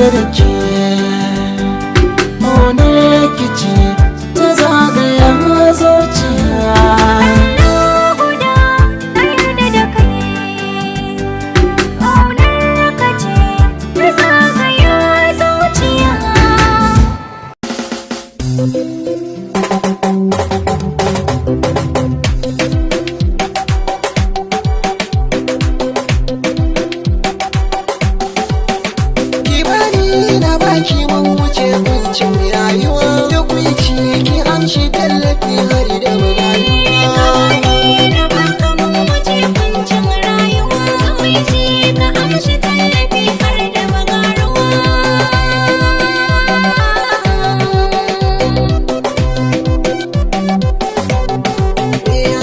yarda da ke. Ƙaunar ki ce ta zagaya zuciya. Ki mun wuce kuncin rayuwa da kuici ki amshi tallafi har da magana.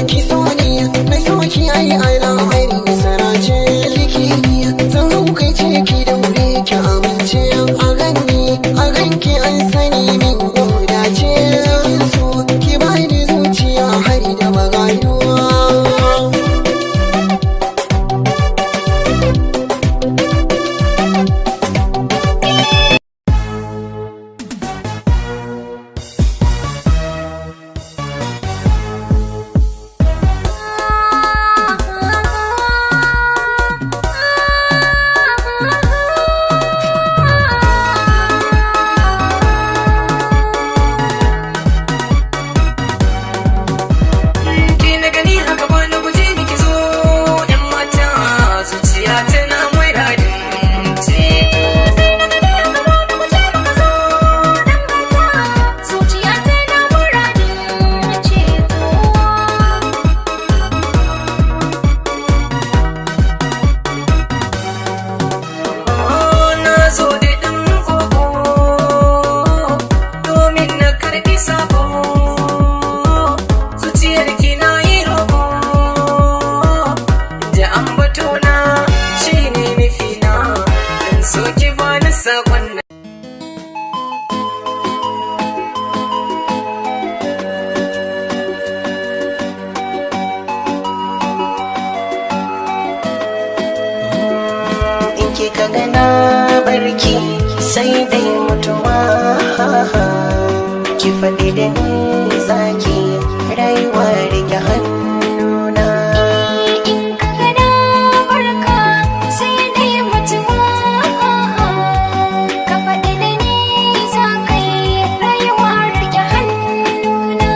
Ki so ni mai so ki ai alhamari sarace liki zan haukai ce ki daure ki amince a ganki an sani min goda ce so ki bani zuciya har da magayuwa. Ka gana barki sai dai mutuwa, ki faɗi da ni zaki rayuwa rike hannuna. In ka gana barka sai dai mutuwa, ka faɗi da ni zaka yi rayuwa rike hannuna.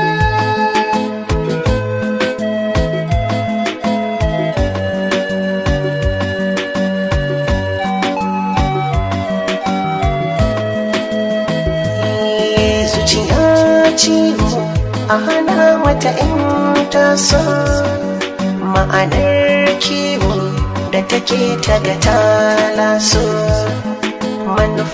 Ciwo a hana mata in taso, ma'anar kiwo da take ta ga talaso manufa.